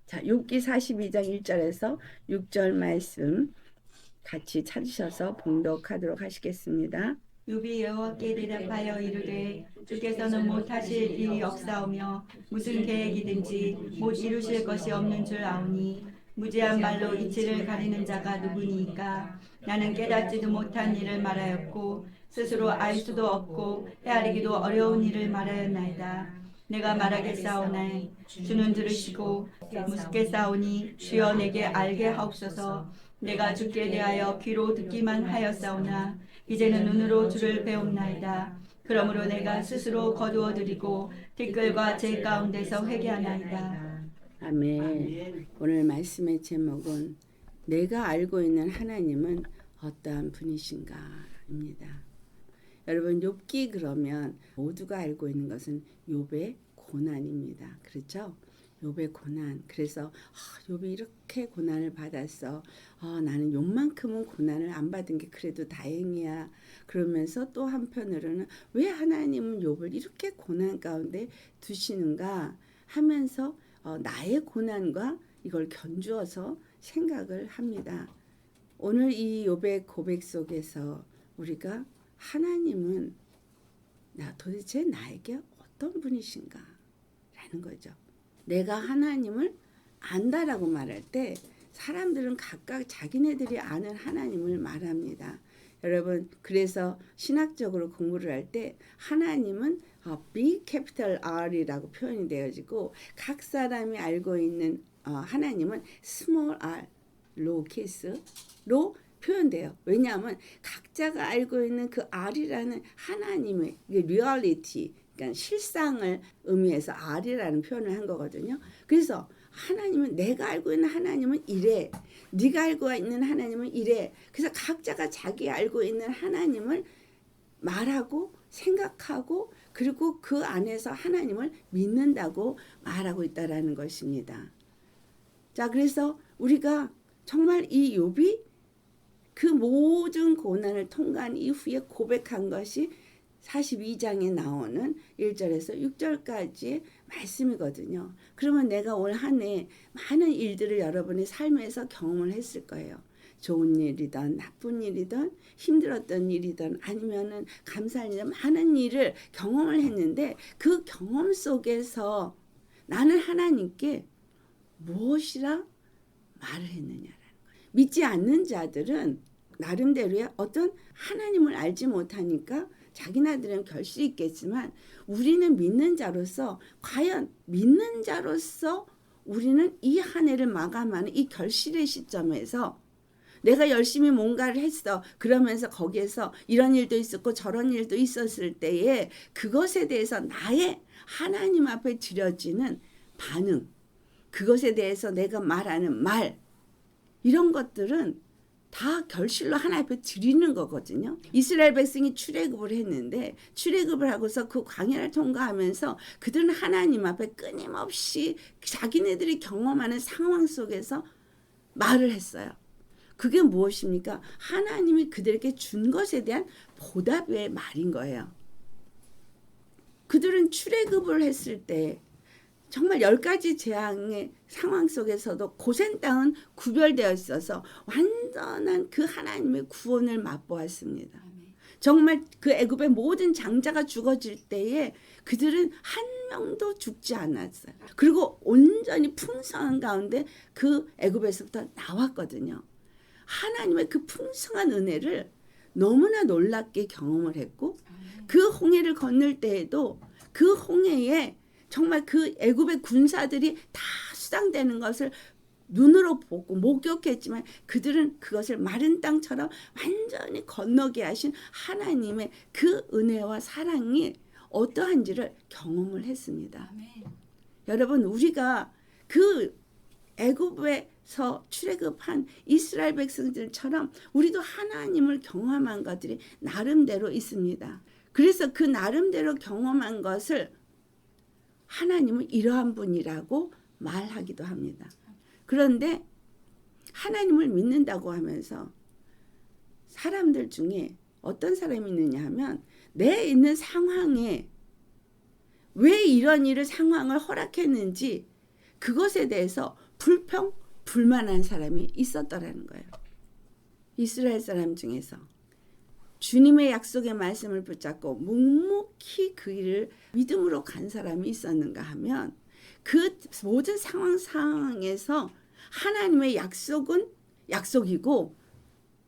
자, 욥기 42장 1절에서 6절 말씀 같이 찾으셔서 봉독하도록 하시겠습니다. 욥이 여호와께 대답하여 이르되 주께서는 못하실 일이 없사오며 무슨 계획이든지 못 이루실 것이 없는 줄 아오니 무지한 말로 이치를 가리는 자가 누구니이까. 나는 깨닫지도 못한 일을 말하였고 스스로 알 수도 없고 헤아리기도 어려운 일을 말하였나이다. 내가 말하겠사오나 주는 들으시고 묻겠사오니 주여 내게 알게 하옵소서. 내가 주께 대하여 귀로 듣기만 하였사오나 이제는 눈으로 주를 배움나이다. 그러므로 내가 스스로 거두어드리고 티끌과 제 가운데서 회개하나이다. 아멘. 오늘 말씀의 제목은 내가 알고 있는 하나님은 어떠한 분이신가입니다. 여러분, 욥기 그러면 모두가 알고 있는 것은 욥의 고난입니다. 그렇죠? 욥의 고난. 그래서 욥이 이렇게 고난을 받았어. 나는 욥만큼은 고난을 안 받은 게 그래도 다행이야. 그러면서 또 한편으로는 왜 하나님은 욥을 이렇게 고난 가운데 두시는가 하면서 나의 고난과 이걸 견주어서 생각을 합니다. 오늘 이 욥의 고백 속에서 우리가 하나님은 도대체 나에게 어떤 분이신가 라는 거죠. 내가 하나님을 안다라고 말할 때 사람들은 각각 자기네들이 아는 하나님을 말합니다. 여러분, 그래서 신학적으로 공부를 할 때 하나님은 B 캐피털 R이라고 표현이 되어지고 각 사람이 알고 있는 하나님은 스몰 r, 로우케이스로 표현돼요. 왜냐하면 각자가 알고 있는 그 R이라는 하나님의 리얼리티, 그러니까 실상을 의미해서 R이라는 표현을 한 거거든요. 그래서 하나님은 내가 알고 있는 하나님은 이래, 네가 알고 있는 하나님은 이래. 그래서 각자가 자기 알고 있는 하나님을 말하고 생각하고 그리고 그 안에서 하나님을 믿는다고 말하고 있다라는 것입니다. 자, 그래서 우리가 정말 이 욥이 그 모든 고난을 통과한 이후에 고백한 것이 42장에 나오는 1절에서 6절까지의 말씀이거든요. 그러면 내가 올 한 해 많은 일들을 여러분의 삶에서 경험을 했을 거예요. 좋은 일이든 나쁜 일이든 힘들었던 일이든 아니면은 감사한 일이든 많은 일을 경험을 했는데 그 경험 속에서 나는 하나님께 무엇이라 말을 했느냐라는 거예요. 믿지 않는 자들은 나름대로의 어떤 하나님을 알지 못하니까 자기네들은 결실이 있겠지만 우리는 믿는 자로서 과연 믿는 자로서 우리는 이 한 해를 마감하는 이 결실의 시점에서 내가 열심히 뭔가를 했어. 그러면서 거기에서 이런 일도 있었고 저런 일도 있었을 때에 그것에 대해서 나의 하나님 앞에 드려지는 반응, 그것에 대해서 내가 말하는 말, 이런 것들은 다 결실로 하나님 앞에 드리는 거거든요. 이스라엘 백성이 출애굽을 했는데 출애굽을 하고서 그 광야를 통과하면서 그들은 하나님 앞에 끊임없이 자기네들이 경험하는 상황 속에서 말을 했어요. 그게 무엇입니까? 하나님이 그들에게 준 것에 대한 보답의 말인 거예요. 그들은 출애굽을 했을 때 정말 10가지 재앙의 상황 속에서도 고센 땅은 구별되어 있어서 완전한 그 하나님의 구원을 맛보았습니다. 정말 그 애굽의 모든 장자가 죽어질 때에 그들은 한 명도 죽지 않았어요. 그리고 온전히 풍성한 가운데 그 애굽에서부터 나왔거든요. 하나님의 그 풍성한 은혜를 너무나 놀랍게 경험을 했고 그 홍해를 건널 때에도 그 홍해에 정말 그 애굽의 군사들이 다 수상되는 것을 눈으로 보고 목격했지만 그들은 그것을 마른 땅처럼 완전히 건너게 하신 하나님의 그 은혜와 사랑이 어떠한지를 경험을 했습니다. 아멘. 여러분, 우리가 그 애굽에서 출애굽한 이스라엘 백성들처럼 우리도 하나님을 경험한 것들이 나름대로 있습니다. 그래서 그 나름대로 경험한 것을 하나님은 이러한 분이라고 말하기도 합니다. 그런데 하나님을 믿는다고 하면서 사람들 중에 어떤 사람이 있느냐 하면 내 있는 상황에 왜 이런 일을 상황을 허락했는지 그것에 대해서 불만한 사람이 있었더라는 거예요. 이스라엘 사람 중에서 주님의 약속의 말씀을 붙잡고 묵묵히 그 일을 믿음으로 간 사람이 있었는가 하면 그 모든 상황에서 하나님의 약속은 약속이고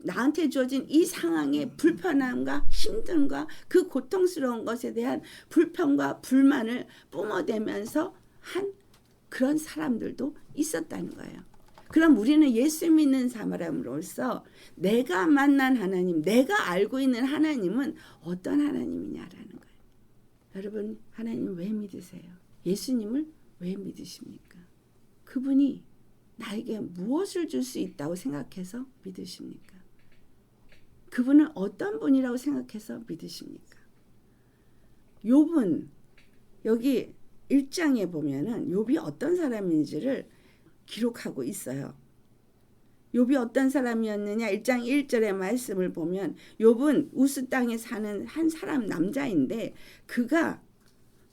나한테 주어진 이 상황의 불편함과 힘듦과 그 고통스러운 것에 대한 불평과 불만을 뿜어대면서 한 그런 사람들도 있었다는 거예요. 그럼 우리는 예수 믿는 사람으로서 내가 만난 하나님, 내가 알고 있는 하나님은 어떤 하나님이냐라는 거예요. 여러분, 하나님 왜 믿으세요? 예수님을 왜 믿으십니까? 그분이 나에게 무엇을 줄 수 있다고 생각해서 믿으십니까? 그분은 어떤 분이라고 생각해서 믿으십니까? 욥은 여기 1장에 보면은 욥이 어떤 사람인지를 기록하고 있어요. 욥이 어떤 사람이었느냐? 1장 1절의 말씀을 보면 욥은 우스 땅에 사는 한 사람 남자인데 그가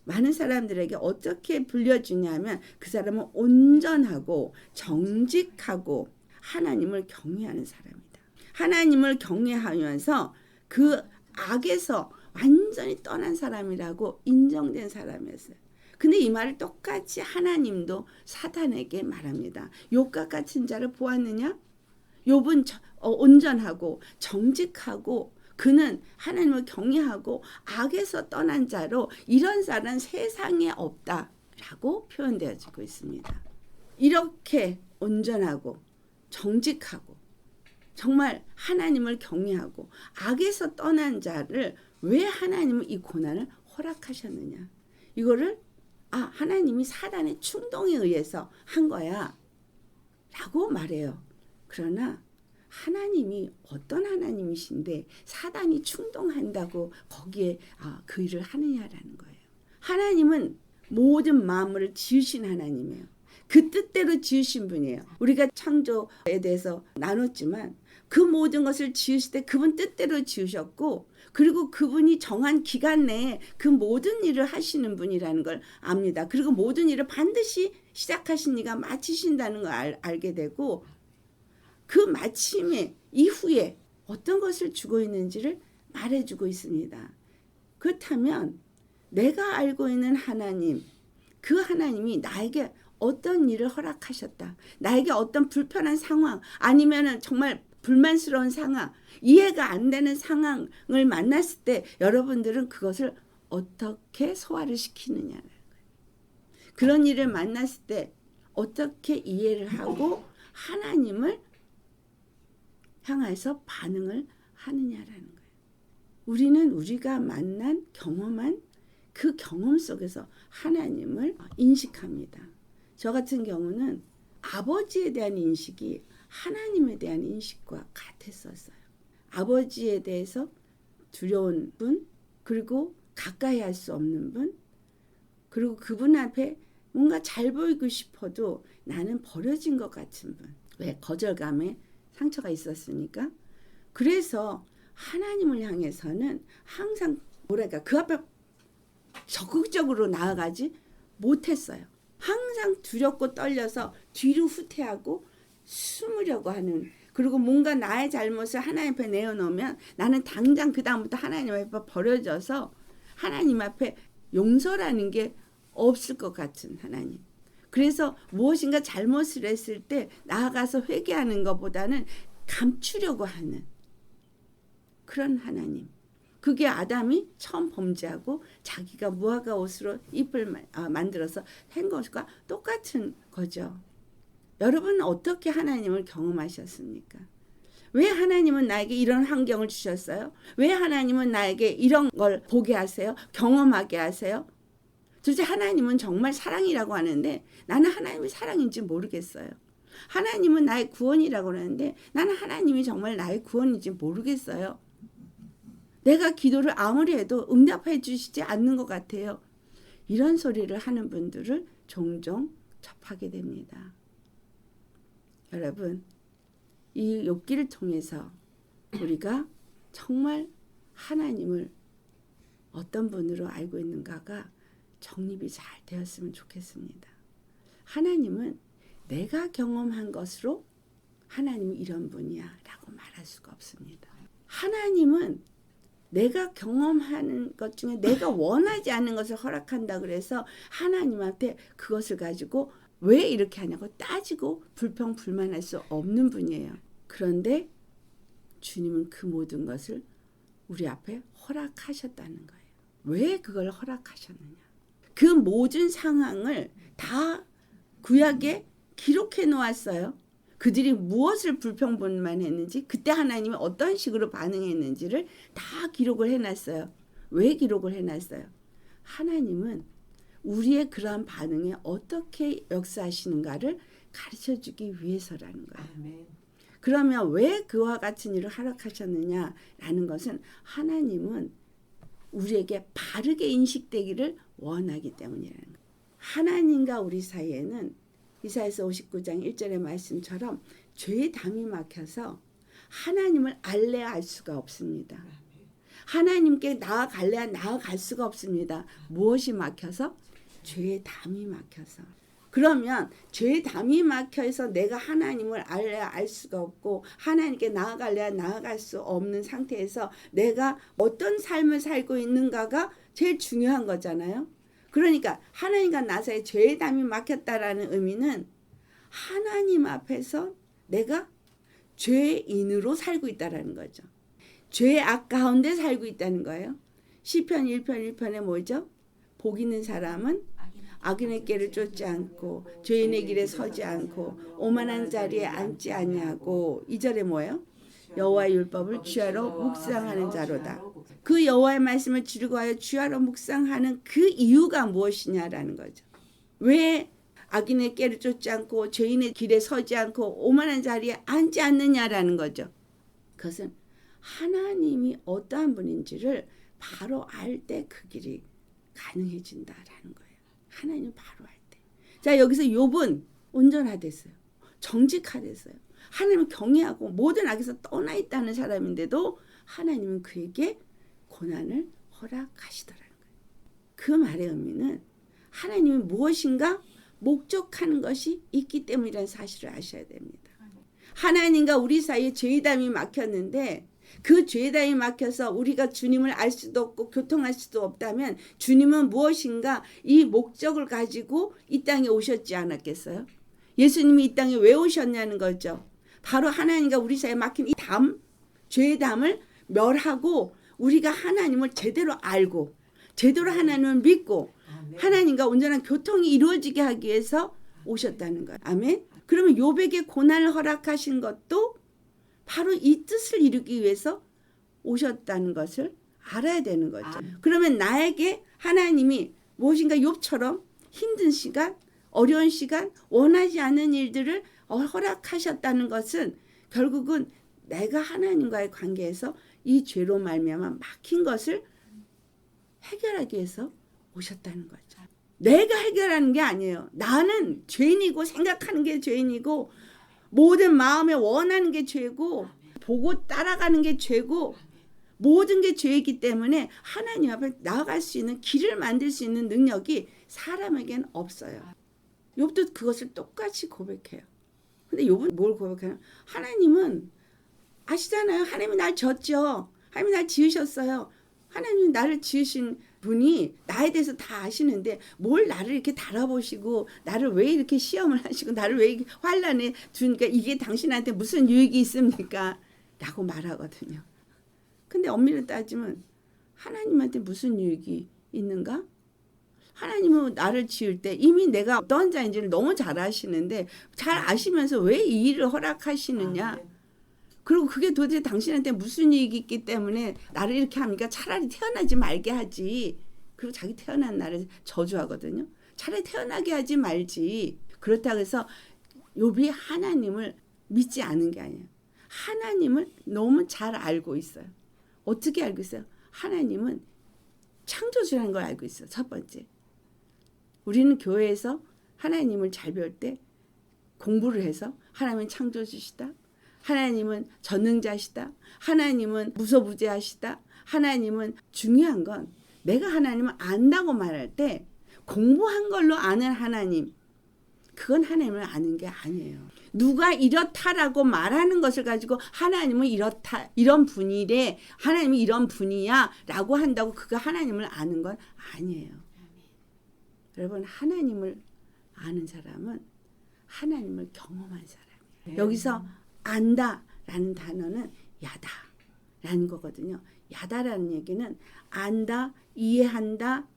많은 사람들에게 어떻게 불려주냐면 그 사람은 온전하고 정직하고 하나님을 경외하는 사람이다. 하나님을 경외하면서 그 악에서 완전히 떠난 사람이라고 인정된 사람이었어요. 근데 이 말을 똑같이 하나님도 사탄에게 말합니다. 욥과 같은 자를 보았느냐? 욥은 온전하고 정직하고 그는 하나님을 경외하고 악에서 떠난 자로 이런 자는 세상에 없다라고 표현되어지고 있습니다. 이렇게 온전하고 정직하고 정말 하나님을 경외하고 악에서 떠난 자를 왜 하나님은 이 고난을 허락하셨느냐? 이거를 하나님이 사단의 충동에 의해서 한 거야 라고 말해요. 그러나 하나님이 어떤 하나님이신데 사단이 충동한다고 거기에 그 일을 하느냐라는 거예요. 하나님은 모든 만물을 지으신 하나님이에요. 그 뜻대로 지으신 분이에요. 우리가 창조에 대해서 나눴지만 그 모든 것을 지으실 때 그분 뜻대로 지으셨고 그리고 그분이 정한 기간 내에 그 모든 일을 하시는 분이라는 걸 압니다. 그리고 모든 일을 반드시 시작하신 이가 마치신다는 걸 알게 되고 그 마침의 이후에 어떤 것을 주고 있는지를 말해주고 있습니다. 그렇다면 내가 알고 있는 하나님, 그 하나님이 나에게 어떤 일을 허락하셨다. 나에게 어떤 불편한 상황 아니면 정말 불만스러운 상황, 이해가 안 되는 상황을 만났을 때 여러분들은 그것을 어떻게 소화를 시키느냐는 거예요. 그런 일을 만났을 때 어떻게 이해를 하고 하나님을 향해서 반응을 하느냐라는 거예요. 우리는 우리가 만난 경험한 그 경험 속에서 하나님을 인식합니다. 저 같은 경우는 아버지에 대한 인식이 하나님에 대한 인식과 같았었어요. 아버지에 대해서 두려운 분, 그리고 가까이 할 수 없는 분, 그리고 그분 앞에 뭔가 잘 보이고 싶어도 나는 버려진 것 같은 분. 왜? 거절감에 상처가 있었으니까. 그래서 하나님을 향해서는 항상 그 앞에 적극적으로 나아가지 못했어요. 항상 두렵고 떨려서 뒤로 후퇴하고 숨으려고 하는, 그리고 뭔가 나의 잘못을 하나님 앞에 내어놓으면 나는 당장 그 다음부터 하나님 앞에 버려져서 하나님 앞에 용서라는 게 없을 것 같은 하나님. 그래서 무엇인가 잘못을 했을 때 나아가서 회개하는 것보다는 감추려고 하는 그런 하나님. 그게 아담이 처음 범죄하고 자기가 무화과 옷으로 잎을 만들어서 한 것과 똑같은 거죠. 여러분은 어떻게 하나님을 경험하셨습니까? 왜 하나님은 나에게 이런 환경을 주셨어요? 왜 하나님은 나에게 이런 걸 보게 하세요? 경험하게 하세요? 도대체 하나님은 정말 사랑이라고 하는데 나는 하나님이 사랑인지 모르겠어요. 하나님은 나의 구원이라고 하는데 나는 하나님이 정말 나의 구원인지 모르겠어요. 내가 기도를 아무리 해도 응답해 주시지 않는 것 같아요. 이런 소리를 하는 분들을 종종 접하게 됩니다. 여러분, 이 욥기를 통해서 우리가 정말 하나님을 어떤 분으로 알고 있는가가 정립이 잘 되었으면 좋겠습니다. 하나님은 내가 경험한 것으로 하나님이 이런 분이야 라고 말할 수가 없습니다. 하나님은 내가 경험하는 것 중에 내가 원하지 않는 것을 허락한다 그래서 하나님한테 그것을 가지고 왜 이렇게 하냐고 따지고 불평불만할 수 없는 분이에요. 그런데 주님은 그 모든 것을 우리 앞에 허락하셨다는 거예요. 왜 그걸 허락하셨느냐? 그 모든 상황을 다 구약에 기록해 놓았어요. 그들이 무엇을 불평불만했는지, 그때 하나님이 어떤 식으로 반응했는지를 다 기록을 해놨어요. 왜 기록을 해놨어요? 하나님은 우리의 그러한 반응에 어떻게 역사하시는가를 가르쳐주기 위해서라는 거예요. 아멘. 그러면 왜 그와 같은 일을 허락하셨느냐라는 것은 하나님은 우리에게 바르게 인식되기를 원하기 때문이라는 거예요. 하나님과 우리 사이에는 이사야서 59장 1절의 말씀처럼 죄의 담이 막혀서 하나님을 알래야 알 수가 없습니다. 하나님께 나아갈래야 나아갈 수가 없습니다. 무엇이 막혀서? 죄의 담이 막혀서. 그러면 죄의 담이 막혀서 내가 하나님을 알래야 알 수가 없고 하나님께 나아갈래야 나아갈 수 없는 상태에서 내가 어떤 삶을 살고 있는가가 제일 중요한 거잖아요. 그러니까 하나님과 나 사이에 죄의 담이 막혔다라는 의미는 하나님 앞에서 내가 죄인으로 살고 있다라는 거죠. 죄의 악 가운데 살고 있다는 거예요. 시편 1편 1편에 뭐죠? 복 있는 사람은 악인의 길을 쫓지 않고 죄인의 길에 서지 않고 오만한 자리에 앉지 아니하고 2절에 뭐예요? 여호와의 율법을 주야로 묵상하는 자로다. 그 여호와의 말씀을 즐거워하여 주야로 묵상하는 그 이유가 무엇이냐라는 거죠. 왜 악인의 길을 쫓지 않고 죄인의 길에 서지 않고 오만한 자리에 앉지 않느냐라는 거죠. 그것은 하나님이 어떠한 분인지를 바로 알 때 그 길이 가능해진다라는 거예요. 하나님 바로 알 때. 자, 여기서 욥은 온전하댔어요. 정직하댔어요. 하나님을 경외하고 모든 악에서 떠나 있다는 사람인데도 하나님은 그에게 고난을 허락하시더라는 거예요. 그 말의 의미는 하나님이 무엇인가 목적하는 것이 있기 때문이라는 사실을 아셔야 됩니다. 하나님과 우리 사이에 죄의담이 막혔는데 그 죄의담이 막혀서 우리가 주님을 알 수도 없고 교통할 수도 없다면 주님은 무엇인가 이 목적을 가지고 이 땅에 오셨지 않았겠어요? 예수님이 이 땅에 왜 오셨냐는 거죠. 바로 하나님과 우리 사이에 막힌 이 담, 죄의 담을 멸하고 우리가 하나님을 제대로 알고 제대로 하나님을 믿고 하나님과 온전한 교통이 이루어지게 하기 위해서 오셨다는 거예요. 아멘. 그러면 욥에게 고난을 허락하신 것도 바로 이 뜻을 이루기 위해서 오셨다는 것을 알아야 되는 거죠. 그러면 나에게 하나님이 무엇인가 욥처럼 힘든 시간, 어려운 시간, 원하지 않는 일들을 허락하셨다는 것은 결국은 내가 하나님과의 관계에서 이 죄로 말미암아 막힌 것을 해결하기 위해서 오셨다는 거죠. 내가 해결하는 게 아니에요. 나는 죄인이고 생각하는 게 죄인이고 모든 마음에 원하는 게 죄고 보고 따라가는 게 죄고 모든 게 죄이기 때문에 하나님 앞에 나아갈 수 있는 길을 만들 수 있는 능력이 사람에겐 없어요. 욥도 그것을 똑같이 고백해요. 근데 욥은 뭘 고백하냐? 하나님은 아시잖아요. 하나님이 날 졌죠. 하나님이 날 지으셨어요. 하나님이 나를 지으신 분이 나에 대해서 다 아시는데 뭘 나를 이렇게 달아보시고 나를 왜 이렇게 시험을 하시고 나를 왜 이렇게 환난에 주니까 이게 당신한테 무슨 유익이 있습니까? 라고 말하거든요. 근데 엄밀히 따지면 하나님한테 무슨 유익이 있는가? 하나님은 나를 지을 때 이미 내가 어떤 자인지를 너무 잘 아시는데 잘 아시면서 왜 이 일을 허락하시느냐? 그리고 그게 도대체 당신한테 무슨 이익이 있기 때문에 나를 이렇게 합니까? 차라리 태어나지 말게 하지. 그리고 자기 태어난 날을 저주하거든요. 차라리 태어나게 하지 말지. 그렇다고 해서 욥이 하나님을 믿지 않은 게 아니에요. 하나님을 너무 잘 알고 있어요. 어떻게 알고 있어요? 하나님은 창조주라는 걸 알고 있어요. 첫 번째. 우리는 교회에서 하나님을 잘 배울 때 공부를 해서 하나님은 창조주시다. 하나님은 전능자시다. 하나님은 무소부재하시다. 하나님은 중요한 건 내가 하나님을 안다고 말할 때 공부한 걸로 아는 하나님, 그건 하나님을 아는 게 아니에요. 누가 이렇다라고 말하는 것을 가지고 하나님은 이렇다, 이런 분이래, 하나님이 이런 분이야 라고 한다고 그가 하나님을 아는 건 아니에요. 여러분, 하나님을 아는 사람은 하나님을 경험한 사람이에요. 여기서 안다라는 단어는 야다라는 거거든요. 야다라는 얘기는 안다, 이해한다,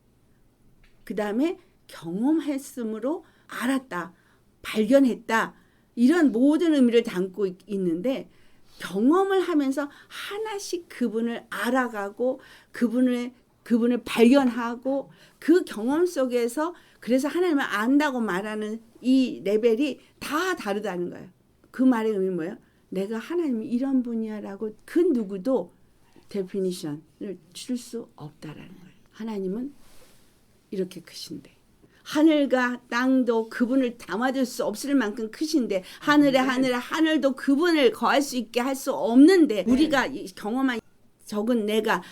그 다음에 경험했으므로 알았다, 발견했다, 이런 모든 의미를 담고 있는데, 경험을 하면서 하나씩 그분을 알아가고 그분을 발견하고 그 경험 속에서, 그래서 하나님을 안다고 말하는 이 레벨이 다 다르다는 거예요. 그 말의 의미는 뭐예요? 내가 하나님이 이런 분이야라고 그 누구도 데피니션을 줄 수 없다라는 거예요. 하나님은 이렇게 크신데, 하늘과 땅도 그분을 담아줄 수 없을 만큼 크신데, 하늘도 그분을 거할 수 있게 할 수 없는데, 우리가 경험한 적은 내가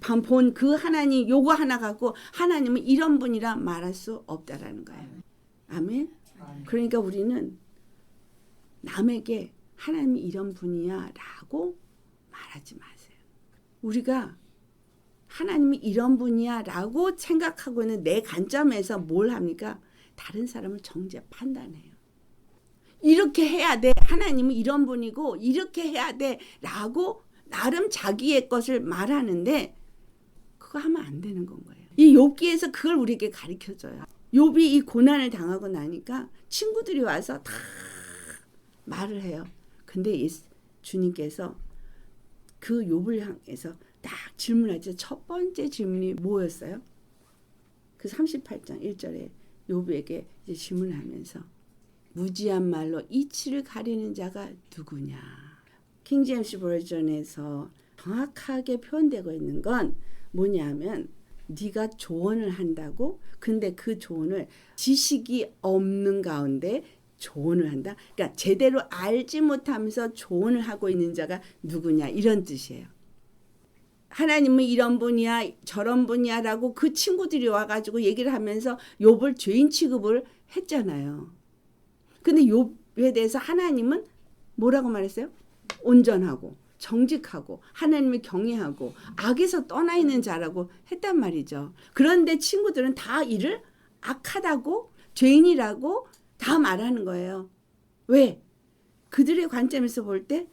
본 그 하나님 요거 하나 갖고 하나님은 이런 분이라 말할 수 없다라는 거예요. 아멘. 그러니까 우리는 남에게 하나님이 이런 분이야 라고 말하지 마세요. 우리가 하나님이 이런 분이야 라고 생각하고 있는 내 관점에서 뭘 합니까? 다른 사람을 정죄 판단해요. 이렇게 해야 돼, 하나님은 이런 분이고 이렇게 해야 돼 라고 나름 자기의 것을 말하는데, 그거 하면 안 되는 건 거예요. 이 욥기에서 그걸 우리에게 가르쳐줘요. 욥이 이 고난을 당하고 나니까 친구들이 와서 다 말을 해요. 근데 주님께서 그 욥을 향해서 딱 질문하죠. 첫 번째 질문이 뭐였어요? 그 38장 1절에 욥에게 이제 질문하면서 무지한 말로 이치를 가리는 자가 누구냐. 킹 제임스 버전에서 정확하게 표현되고 있는 건 뭐냐면, 네가 조언을 한다고, 근데 그 조언을 지식이 없는 가운데 조언을 한다. 그러니까 제대로 알지 못하면서 조언을 하고 있는 자가 누구냐, 이런 뜻이에요. 하나님은 이런 분이야 저런 분이야 라고 그 친구들이 와가지고 얘기를 하면서 욥을 죄인 취급을 했잖아요. 근데 욥에 대해서 하나님은 뭐라고 말했어요? 온전하고 정직하고 하나님을 경외하고 악에서 떠나 있는 자라고 했단 말이죠. 그런데 친구들은 다 이를 악하다고 죄인이라고 다 말하는 거예요. 왜? 그들의 관점에서 볼 때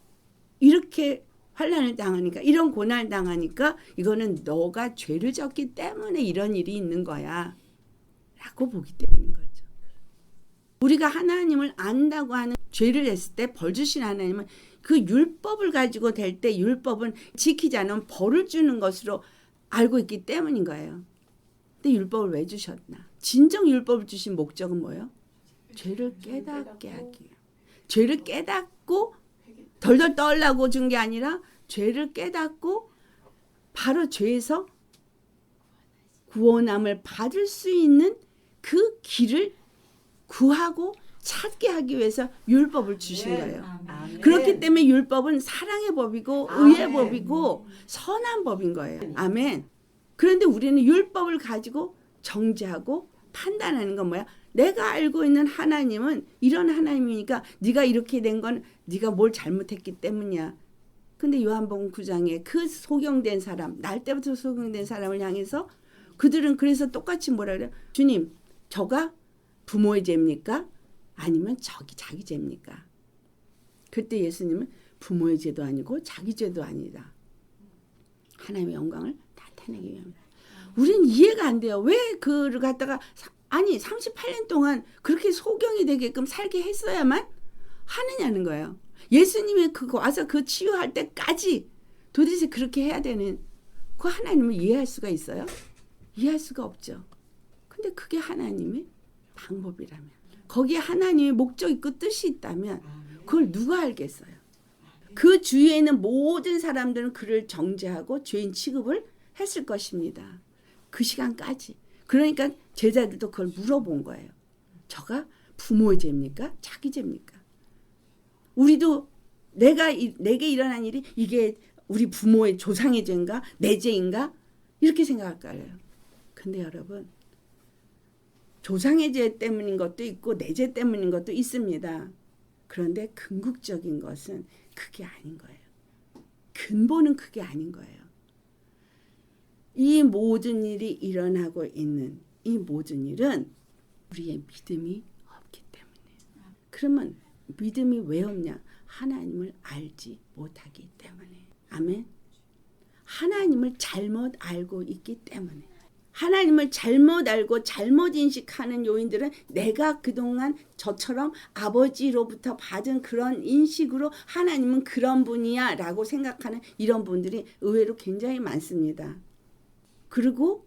이렇게 환난을 당하니까, 이런 고난을 당하니까 이거는 너가 죄를 졌기 때문에 이런 일이 있는 거야 라고 보기 때문인 거죠. 우리가 하나님을 안다고 하는, 죄를 했을 때 벌 주신 하나님은 그 율법을 가지고 될 때 율법은 지키지 않으면 벌을 주는 것으로 알고 있기 때문인 거예요. 근데 율법을 왜 주셨나? 진정 율법을 주신 목적은 뭐예요? 죄를 깨닫게 하기. 죄를 깨닫고 덜덜 떨라고 준 게 아니라 죄를 깨닫고 바로 죄에서 구원함을 받을 수 있는 그 길을 구하고 찾게 하기 위해서 율법을 주신 거예요. 그렇기 때문에 율법은 사랑의 법이고 의의 법이고 선한 법인 거예요. 아멘. 그런데 우리는 율법을 가지고 정죄하고 판단하는 건 뭐야? 내가 알고 있는 하나님은 이런 하나님이니까 네가 이렇게 된 건 네가 뭘 잘못했기 때문이야. 근데 요한복음 9장에 그 소경된 사람, 날 때부터 소경된 사람을 향해서 그들은 그래서 똑같이 뭐라 그래요? 주님, 저가 부모의 죄입니까? 아니면 저기 자기 죄입니까? 그때 예수님은 부모의 죄도 아니고 자기 죄도 아니다. 하나님의 영광을 나타내기 위함이다. 우리는 이해가 안 돼요. 왜 그를 갖다가 38년 동안 그렇게 소경이 되게끔 살게 했어야만 하느냐는 거예요. 예수님이 그거 와서 그 치유할 때까지 도대체 그렇게 해야 되는, 그 하나님을 이해할 수가 있어요? 이해할 수가 없죠. 근데 그게 하나님의 방법이라면, 거기에 하나님의 목적 있고 뜻이 있다면 그걸 누가 알겠어요? 그 주위에 있는 모든 사람들은 그를 정죄하고 죄인 취급을 했을 것입니다. 그 시간까지. 그러니까 제자들도 그걸 물어본 거예요. 저가 부모의 죄입니까? 자기 죄입니까? 우리도 내게 일어난 일이 이게 우리 부모의 조상의 죄인가? 내 죄인가? 이렇게 생각할 거예요. 근데 여러분, 조상의 죄 때문인 것도 있고 내 죄 때문인 것도 있습니다. 그런데 궁극적인 것은 그게 아닌 거예요. 근본은 그게 아닌 거예요. 이 모든 일이 일어나고 있는 이 모든 일은 우리의 믿음이 없기 때문에. 그러면 믿음이 왜 없냐? 하나님을 알지 못하기 때문에. 아멘. 하나님을 잘못 알고 있기 때문에. 하나님을 잘못 알고 잘못 인식하는 요인들은 내가 그동안 저처럼 아버지로부터 받은 그런 인식으로 하나님은 그런 분이야 라고 생각하는 이런 분들이 의외로 굉장히 많습니다. 그리고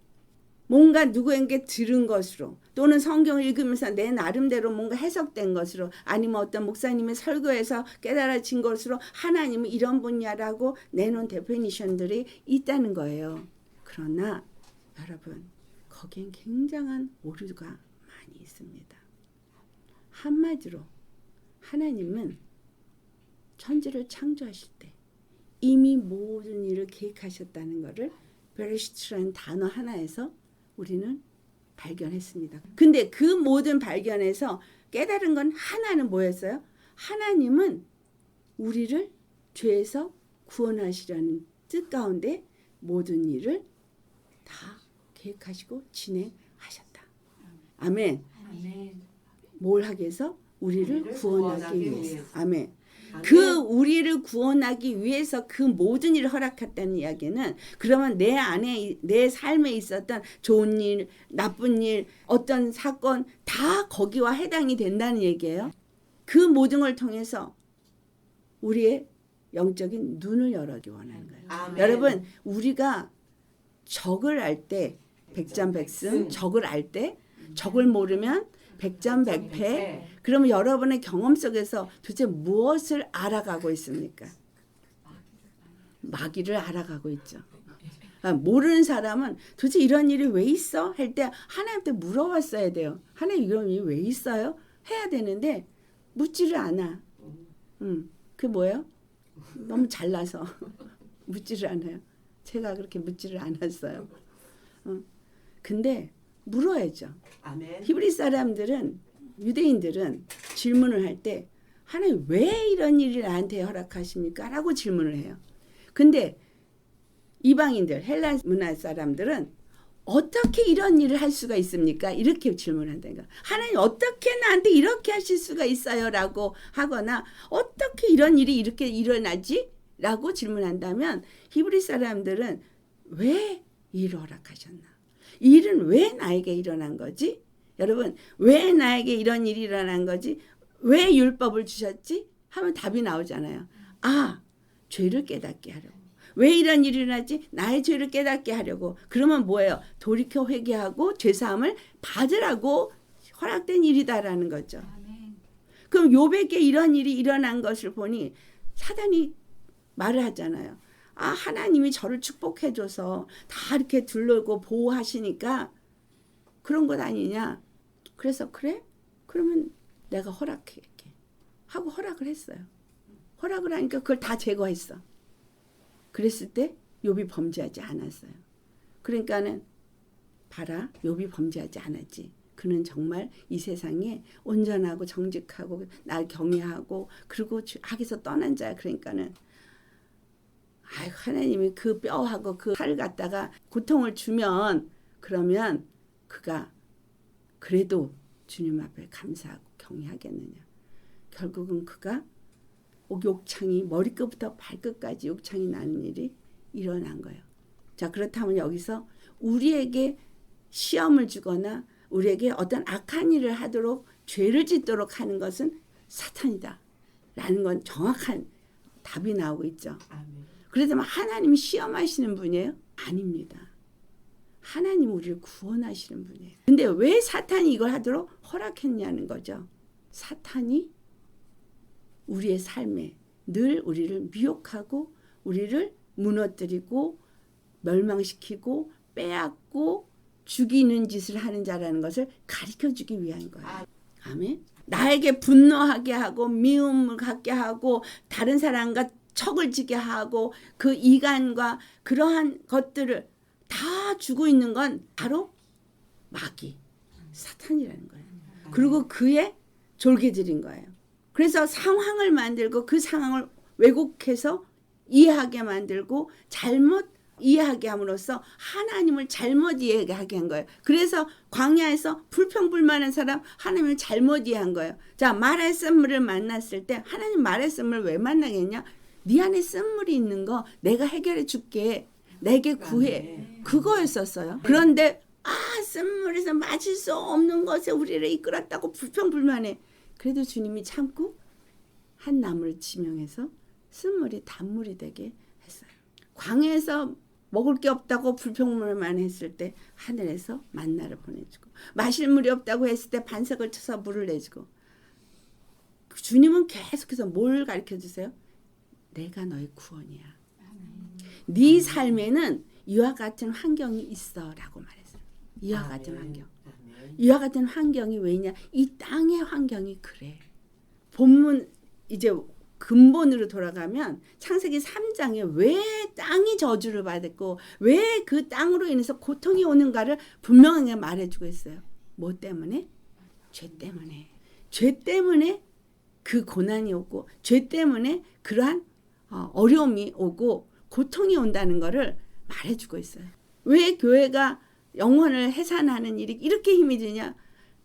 뭔가 누구에게 들은 것으로 또는 성경을 읽으면서 내 나름대로 뭔가 해석된 것으로 아니면 어떤 목사님의 설교에서 깨달아진 것으로 하나님은 이런 분야라고 내놓은 데피니션들이 있다는 거예요. 그러나 여러분 거기엔 굉장한 오류가 많이 있습니다. 한마디로 하나님은 천지를 창조하실 때 이미 모든 일을 계획하셨다는 것을 베레시트라는 단어 하나에서 우리는 발견했습니다. 근데 그 모든 발견에서 깨달은 건 하나는 뭐였어요? 하나님은 우리를 죄에서 구원하시려는 뜻 가운데 모든 일을 다 계획하시고 진행하셨다. 아멘. 아멘. 뭘 하기 위해서? 우리를 구원하기 위해서. 아멘. 아멘. 그 우리를 구원하기 위해서 그 모든 일을 허락했다는 이야기는 그러면 내 안에 내 삶에 있었던 좋은 일, 나쁜 일, 어떤 사건 다 거기와 해당이 된다는 얘기예요. 그 모든 걸 통해서 우리의 영적인 눈을 열어기 원하는 거예요. 아멘. 여러분 우리가 적을 알 때 백전백승, 적을 알 때 적을 모르면 백전백패. 그러면 여러분의 경험 속에서 도대체 무엇을 알아가고 있습니까? 마귀를 알아가고 있죠. 모르는 사람은 도대체 이런 일이 왜 있어? 할 때 하나님한테 물어봤어야 돼요. 하나님 이런 일이 왜 있어요? 해야 되는데 묻지를 않아. 그게 뭐예요? 너무 잘나서 묻지를 않아요. 제가 그렇게 묻지를 않았어요. 근데 물어야죠. 아멘. 히브리 사람들은 유대인들은 질문을 할 때 하나님 왜 이런 일을 나한테 허락하십니까? 라고 질문을 해요. 근데 이방인들 헬라 문화 사람들은 어떻게 이런 일을 할 수가 있습니까? 이렇게 질문한다니까. 하나님 어떻게 나한테 이렇게 하실 수가 있어요? 라고 하거나 어떻게 이런 일이 이렇게 일어나지? 라고 질문한다면 히브리 사람들은 왜 일을 허락하셨나? 이 일은 왜 나에게 일어난 거지? 여러분 왜 나에게 이런 일이 일어난 거지? 왜 율법을 주셨지? 하면 답이 나오잖아요. 아, 죄를 깨닫게 하려고. 왜 이런 일이 일어나지? 나의 죄를 깨닫게 하려고. 그러면 뭐예요? 돌이켜 회개하고 죄사함을 받으라고 허락된 일이다라는 거죠. 그럼 욥에게 이런 일이 일어난 것을 보니 사단이 말을 하잖아요. 아, 하나님이 저를 축복해줘서 다 이렇게 둘러고 보호하시니까 그런 것 아니냐. 그래서 그래? 그러면 내가 허락할게 하고 허락을 했어요. 허락을 하니까 그걸 다 제거했어. 그랬을 때 욥이 범죄하지 않았어요. 그러니까는 봐라, 욥이 범죄하지 않았지. 그는 정말 이 세상에 온전하고 정직하고 날 경외하고 그리고 악에서 떠난 자야. 그러니까는 아이고, 하나님이 그 뼈하고 그 살을 갖다가 고통을 주면 그러면 그가 그래도 주님 앞에 감사하고 경외하겠느냐. 결국은 그가 욕창이 머리끝부터 발끝까지 욕창이 나는 일이 일어난 거예요. 자, 그렇다면 여기서 우리에게 시험을 주거나 우리에게 어떤 악한 일을 하도록 죄를 짓도록 하는 것은 사탄이다 라는 건 정확한 답이 나오고 있죠. 그렇다면 하나님이 시험하시는 분이에요? 아닙니다. 하나님 우리를 구원하시는 분이에요. 근데 왜 사탄이 이걸 하도록 허락했냐는 거죠. 사탄이 우리의 삶에 늘 우리를 미혹하고 우리를 무너뜨리고 멸망시키고 빼앗고 죽이는 짓을 하는 자라는 것을 가르쳐주기 위한 거예요. 아멘. 나에게 분노하게 하고 미움을 갖게 하고 다른 사람과 척을 지게 하고 그 이간과 그러한 것들을 다 주고 있는 건 바로 마귀. 사탄이라는 거예요. 그리고 그의 졸개질인 거예요. 그래서 상황을 만들고 그 상황을 왜곡해서 이해하게 만들고 잘못 이해하게 함으로써 하나님을 잘못 이해하게 한 거예요. 그래서 광야에서 불평불만한 사람 하나님을 잘못 이해한 거예요. 자, 말의 쓴물을 만났을 때 하나님 말의 쓴물을 왜 만나겠냐? 네 안에 쓴물이 있는 거 내가 해결해 줄게. 내게 구해. 그거였었어요. 그런데 쓴물에서 마실 수 없는 것에 우리를 이끌었다고 불평불만해. 그래도 주님이 참고 한 나무를 지명해서 쓴물이 단물이 되게 했어요. 광야에서 먹을 게 없다고 불평불만 했을 때 하늘에서 만나를 보내주고, 마실 물이 없다고 했을 때 반석을 쳐서 물을 내주고, 주님은 계속해서 뭘 가르쳐 주세요? 내가 너의 구원이야. 네 삶에는 이와 같은 환경이 있어라고 말했어요. 이와 같은 환경. 이와 같은 환경이 왜냐? 이 땅의 환경이 그래. 본문 이제 근본으로 돌아가면 창세기 3장에 왜 땅이 저주를 받았고 왜 그 땅으로 인해서 고통이 오는가를 분명하게 말해주고 있어요. 뭐 때문에? 죄 때문에. 죄 때문에 그 고난이 오고 죄 때문에 그러한 어려움이 오고 고통이 온다는 거를 말해주고 있어요. 왜 교회가 영혼을 해산하는 일이 이렇게 힘이 드냐?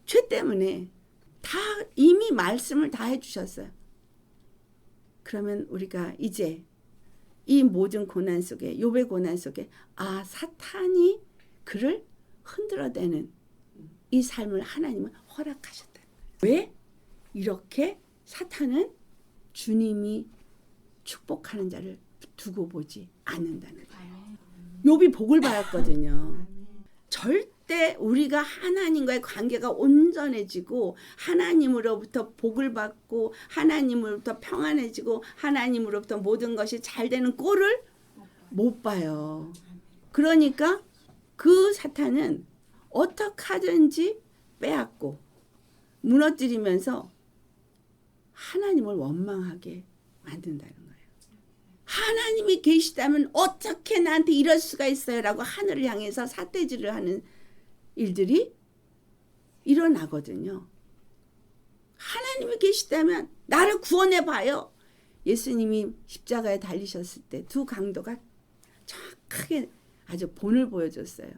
죄 때문에. 다 이미 말씀을 다 해주셨어요. 그러면 우리가 이제 이 모든 고난 속에, 욥의 고난 속에 사탄이 그를 흔들어대는 이 삶을 하나님은 허락하셨다. 왜? 이렇게 사탄은 주님이 축복하는 자를 두고 보지 않는다는 거예요. 욥이 복을 받았거든요. 절대 우리가 하나님과의 관계가 온전해지고 하나님으로부터 복을 받고 하나님으로부터 평안해지고 하나님으로부터 모든 것이 잘 되는 꼴을 못 봐요. 그러니까 그 사탄은 어떻게 하든지 빼앗고 무너뜨리면서 하나님을 원망하게 만든다는 거예요. 하나님이 계시다면 어떻게 나한테 이럴 수가 있어요? 라고 하늘을 향해서 삿대질을 하는 일들이 일어나거든요. 하나님이 계시다면 나를 구원해 봐요. 예수님이 십자가에 달리셨을 때 두 강도가 정확하게 아주 본을 보여줬어요.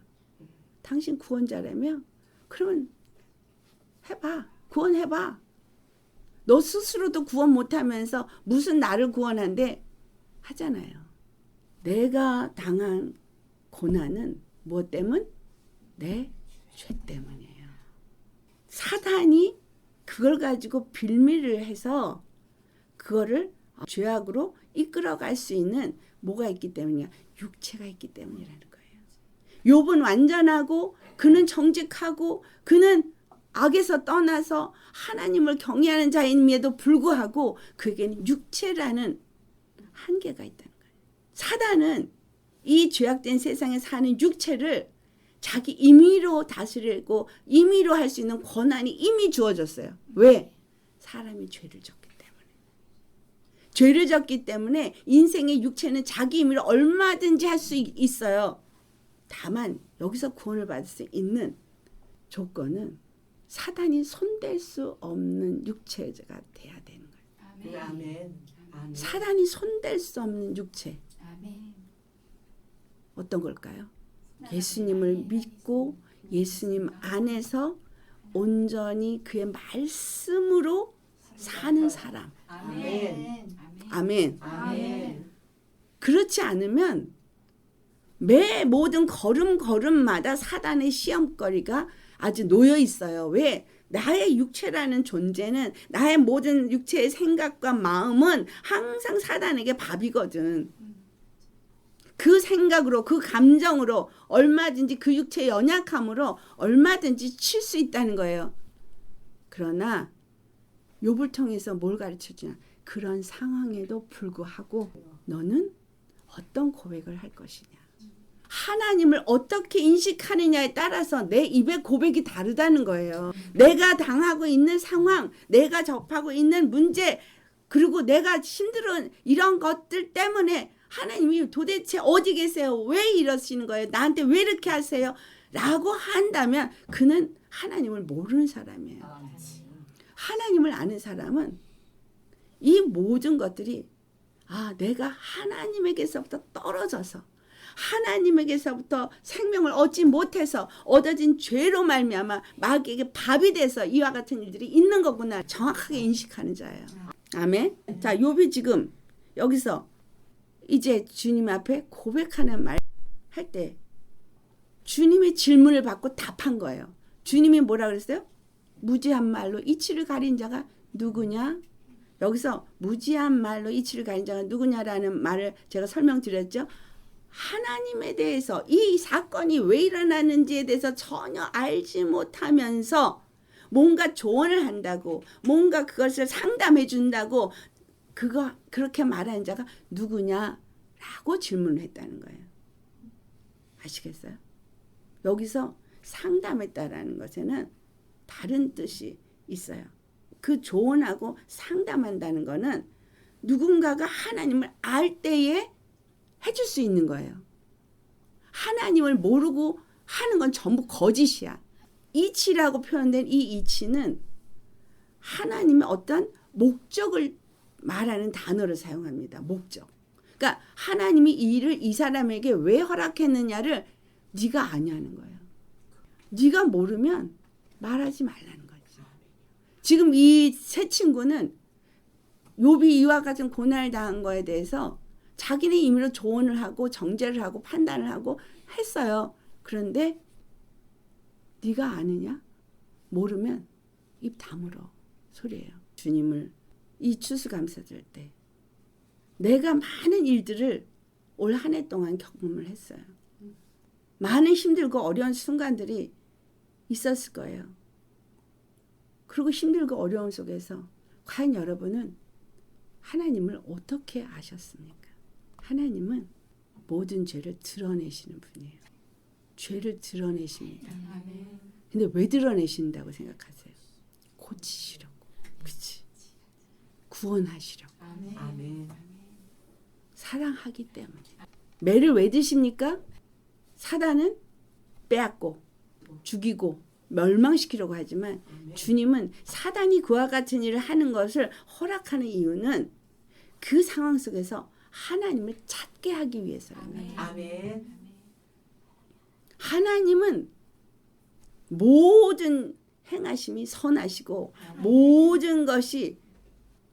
당신 구원자라며? 그러면 해봐. 구원해봐. 너 스스로도 구원 못하면서 무슨 나를 구원한대? 하잖아요. 내가 당한 고난은 무엇 때문? 내 죄 때문이에요. 사단이 그걸 가지고 빌미를 해서 그거를 죄악으로 이끌어갈 수 있는 뭐가 있기 때문이야? 육체가 있기 때문이라는 거예요. 욥은 완전하고 그는 정직하고 그는 악에서 떠나서 하나님을 경외하는 자임에도 불구하고 그에게는 육체라는 한계가 있다는 거예요. 사단은 이 죄악된 세상에 사는 육체를 자기 임의로 다스리고 임의로 할 수 있는 권한이 이미 주어졌어요. 왜? 사람이 죄를 졌기 때문에. 죄를 졌기 때문에 인생의 육체는 자기 임의로 얼마든지 할 수 있어요. 다만 여기서 구원을 받을 수 있는 조건은 사단이 손댈 수 없는 육체가 돼야 되는 거예요. 아멘. 아멘. 사단이 손댈 수 없는 육체. 아멘. 어떤 걸까요? 예수님을 믿고 예수님 안에서 온전히 그의 말씀으로 사는 사람. 아멘. 아멘. 아멘. 그렇지 않으면 매 모든 걸음걸음마다 사단의 시험거리가 아주 놓여 있어요. 왜? 나의 육체라는 존재는 나의 모든 육체의 생각과 마음은 항상 사단에게 밥이거든. 그 생각으로 그 감정으로 얼마든지 그 육체의 연약함으로 얼마든지 칠 수 있다는 거예요. 그러나 욥을 통해서 뭘 가르쳐주냐? 그런 상황에도 불구하고 너는 어떤 고백을 할 것이냐? 하나님을 어떻게 인식하느냐에 따라서 내 입의 고백이 다르다는 거예요. 내가 당하고 있는 상황, 내가 접하고 있는 문제, 그리고 내가 힘들은 이런 것들 때문에 하나님이 도대체 어디 계세요? 왜 이러시는 거예요? 나한테 왜 이렇게 하세요? 라고 한다면 그는 하나님을 모르는 사람이에요. 하나님을 아는 사람은 이 모든 것들이 내가 하나님에게서부터 떨어져서 하나님에게서부터 생명을 얻지 못해서 얻어진 죄로 말미암아 마귀에게 밥이 돼서 이와 같은 일들이 있는 거구나 정확하게 인식하는 자예요. 아멘. 자, 욥이 지금 여기서 이제 주님 앞에 고백하는 말 할 때 주님의 질문을 받고 답한 거예요. 주님이 뭐라 그랬어요? 무지한 말로 이치를 가린 자가 누구냐? 여기서 무지한 말로 이치를 가린 자가 누구냐라는 말을 제가 설명드렸죠. 하나님에 대해서 이 사건이 왜 일어나는지에 대해서 전혀 알지 못하면서 뭔가 조언을 한다고 뭔가 그것을 상담해 준다고 그렇게 말하는 자가 누구냐라고 질문을 했다는 거예요. 아시겠어요? 여기서 상담했다라는 것에는 다른 뜻이 있어요. 그 조언하고 상담한다는 거는 누군가가 하나님을 알 때에 해줄 수 있는 거예요. 하나님을 모르고 하는 건 전부 거짓이야. 이치라고 표현된 이 이치는 하나님의 어떤 목적을 말하는 단어를 사용합니다. 목적. 그러니까 하나님이 이 일을 이 사람에게 왜 허락했느냐를 네가 아냐는 거예요. 네가 모르면 말하지 말라는 거죠. 지금 이 세 친구는 욥이 이와 같은 고난을 당한 거에 대해서 자기네 임의로 조언을 하고 정죄를 하고 판단을 하고 했어요. 그런데 네가 아느냐? 모르면 입 다물어 소리예요. 주님을 이 추수감사절 때 내가 많은 일들을 올 한 해 동안 경험을 했어요. 많은 힘들고 어려운 순간들이 있었을 거예요. 그리고 힘들고 어려운 속에서 과연 여러분은 하나님을 어떻게 아셨습니까? 하나님은 모든 죄를 드러내시는 분이에요. 죄를 드러내십니다. 근데 왜 드러내신다고 생각하세요? 고치시려고. 그치? 구원하시려고. 아멘. 사랑하기 때문에. 매를 왜 드십니까? 사단은 빼앗고 죽이고 멸망시키려고 하지만 주님은 사단이 그와 같은 일을 하는 것을 허락하는 이유는 그 상황 속에서 하나님을 찾게 하기 위해서라는 거예요. 아멘. 하나님은 모든 행하심이 선하시고 모든 것이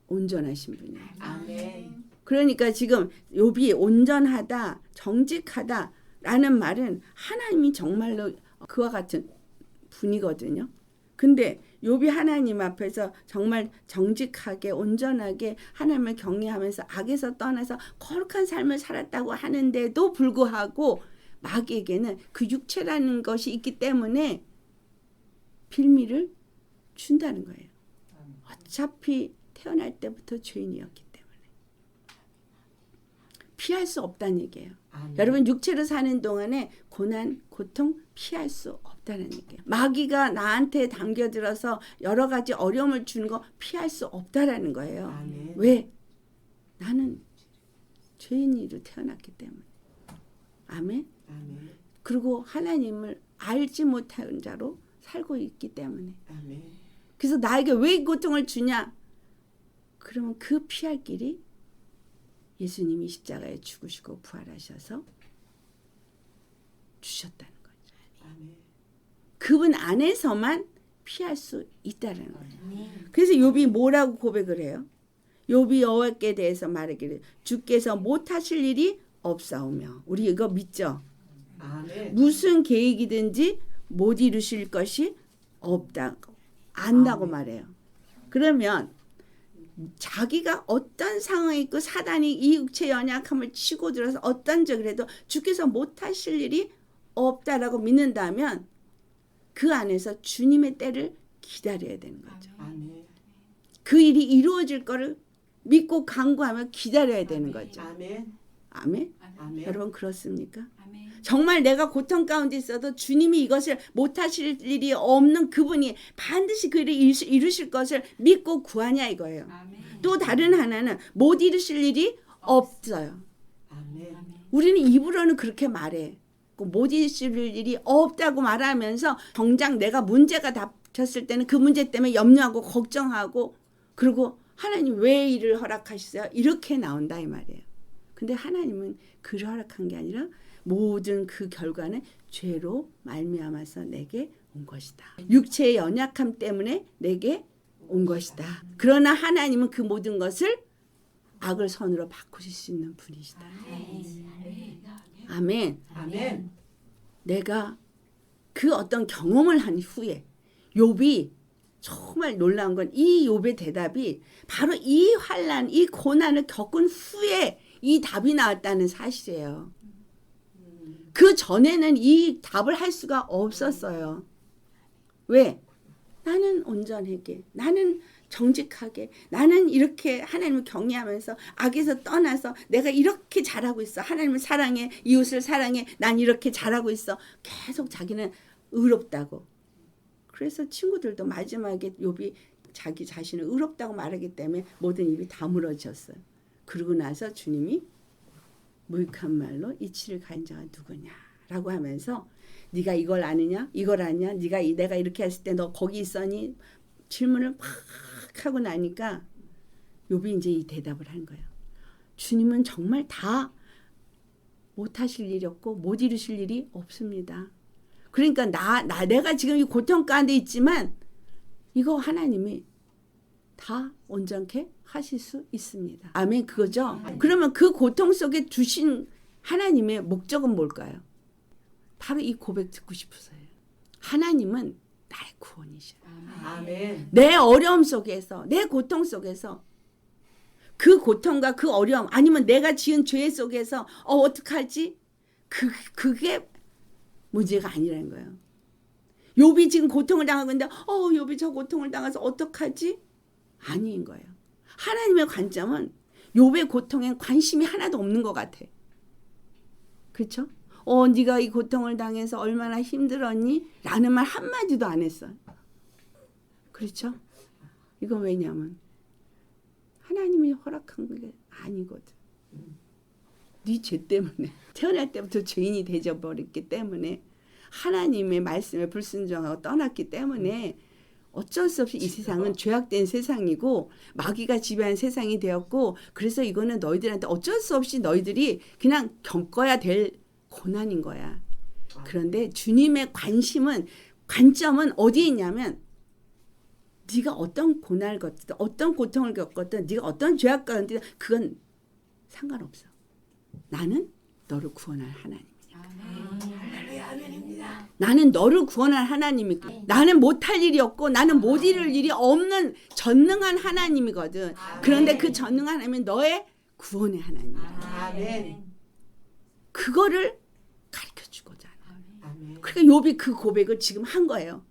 온전하신 분이에요. 아멘. 그러니까 지금 욥이 온전하다, 정직하다라는 말은 하나님이 정말로 그와 같은 분이거든요. 근데 욥이 하나님 앞에서 정말 정직하게 온전하게 하나님을 경외하면서 악에서 떠나서 거룩한 삶을 살았다고 하는데도 불구하고 마귀에게는 그 육체라는 것이 있기 때문에 빌미를 준다는 거예요. 어차피 태어날 때부터 죄인이었기 때문에 피할 수 없다는 얘기예요. 아멘. 여러분 육체로 사는 동안에 고난, 고통 피할 수 없다는 얘기예요. 마귀가 나한테 담겨들어서 여러 가지 어려움을 주는 거 피할 수 없다라는 거예요. 아멘. 왜? 나는 죄인으로 태어났기 때문에. 아멘. 아멘. 그리고 하나님을 알지 못한 자로 살고 있기 때문에. 아멘. 그래서 나에게 왜 이 고통을 주냐? 그러면 그 피할 길이 예수님이 십자가에 죽으시고 부활하셔서 주셨다는 거죠. 아멘. 그분 안에서만 피할 수 있다는 거예요. 그래서 욥이 뭐라고 고백을 해요? 욥이 여호와께 대해서 말하기를 주께서 못하실 일이 없사오며. 우리 이거 믿죠? 아멘. 무슨 계획이든지 못 이루실 것이 없다고 안다고 아멘. 말해요. 그러면 자기가 어떤 상황에 있고 사단이 이 육체 연약함을 치고 들어서 어떤 적을 해도 주께서 못하실 일이 없다라고 믿는다면 그 안에서 주님의 때를 기다려야 되는 거죠. 아멘. 그 일이 이루어질 거를 믿고 간구하며 기다려야 되는 거죠. 아멘. 아멘? 아멘. 여러분 그렇습니까? 아멘. 정말 내가 고통 가운데 있어도 주님이 이것을 못하실 일이 없는 그분이 반드시 그 일을 이루실 것을 믿고 구하냐 이거예요. 아멘. 또 다른 하나는 못 이루실 일이 없어요. 아멘. 우리는 입으로는 그렇게 말해. 못 이루실 일이 없다고 말하면서 정작 내가 문제가 닥쳤을 때는 그 문제 때문에 염려하고 걱정하고 그리고 하나님 왜 이를 허락하셨어요? 이렇게 나온다 이 말이에요. 근데 하나님은 그를 허락한 게 아니라 모든 그 결과는 죄로 말미암아서 내게 온 것이다. 육체의 연약함 때문에 내게 온 것이다. 그러나 하나님은 그 모든 것을 악을 선으로 바꾸실 수 있는 분이시다. 아멘. 아멘. 내가 그 어떤 경험을 한 후에 욥이 정말 놀라운 건 이 욥의 대답이 바로 이 환난, 이 고난을 겪은 후에 이 답이 나왔다는 사실이에요. 그 전에는 이 답을 할 수가 없었어요. 왜? 나는 온전하게, 나는 정직하게, 나는 이렇게 하나님을 경외하면서 악에서 떠나서 내가 이렇게 잘하고 있어. 하나님을 사랑해, 이웃을 사랑해, 난 이렇게 잘하고 있어. 계속 자기는 의롭다고. 그래서 친구들도 마지막에 욥이 자기 자신을 의롭다고 말하기 때문에 모든 입이 다물어졌어요. 그러고 나서 주님이 무익한 말로 이치를 가진 자가 누구냐라고 하면서 네가 이걸 아느냐? 이걸 아냐? 내가 이렇게 했을 때 너 거기 있었니? 질문을 막 하고 나니까 욥이 이제 이 대답을 한 거예요. 주님은 정말 다 못하실 일이 없고 못 이루실 일이 없습니다. 그러니까 내가 지금 이 고통 가운데 있지만 이거 하나님이 다 온전케 하실 수 있습니다. 아멘 그거죠? 그러면 그 고통 속에 주신 하나님의 목적은 뭘까요? 바로 이 고백 듣고 싶으세요. 하나님은 나의 구원이셔. 아멘. 내 어려움 속에서 내 고통 속에서 그 고통과 그 어려움 아니면 내가 지은 죄 속에서 어떡하지? 그게 문제가 아니라는 거예요. 욥이 지금 고통을 당하고 있는데 욥이 저 고통을 당해서 어떡하지? 아닌 거예요. 하나님의 관점은 욥의 고통엔 관심이 하나도 없는 것 같아. 그렇죠? 네가 이 고통을 당해서 얼마나 힘들었니? 라는 말 한마디도 안 했어. 그렇죠? 이건 왜냐면 하나님이 허락한 게 아니거든. 네 죄 때문에 태어날 때부터 죄인이 되어버렸기 때문에 하나님의 말씀에 불순종하고 떠났기 때문에 어쩔 수 없이 이 세상은 죄악된 세상이고 마귀가 지배한 세상이 되었고 그래서 이거는 너희들한테 어쩔 수 없이 너희들이 그냥 겪어야 될 고난인 거야. 그런데 주님의 관점은 어디에 있냐면 네가 어떤 고난을 겪든 어떤 고통을 겪었든 네가 어떤 죄악 가운데 그건 상관없어. 나는 너를 구원할 하나님이야. 나는 너를 구원할 하나님이고 나는 못할 일이 없고 나는 못 이룰 일이 없는 전능한 하나님이거든. 그런데 그 전능한 하나님은 너의 구원의 하나님이야. 아멘. 그거를 가르쳐 주고자 하는 거예요. 아멘. 그러니까 욥이 그 고백을 지금 한 거예요.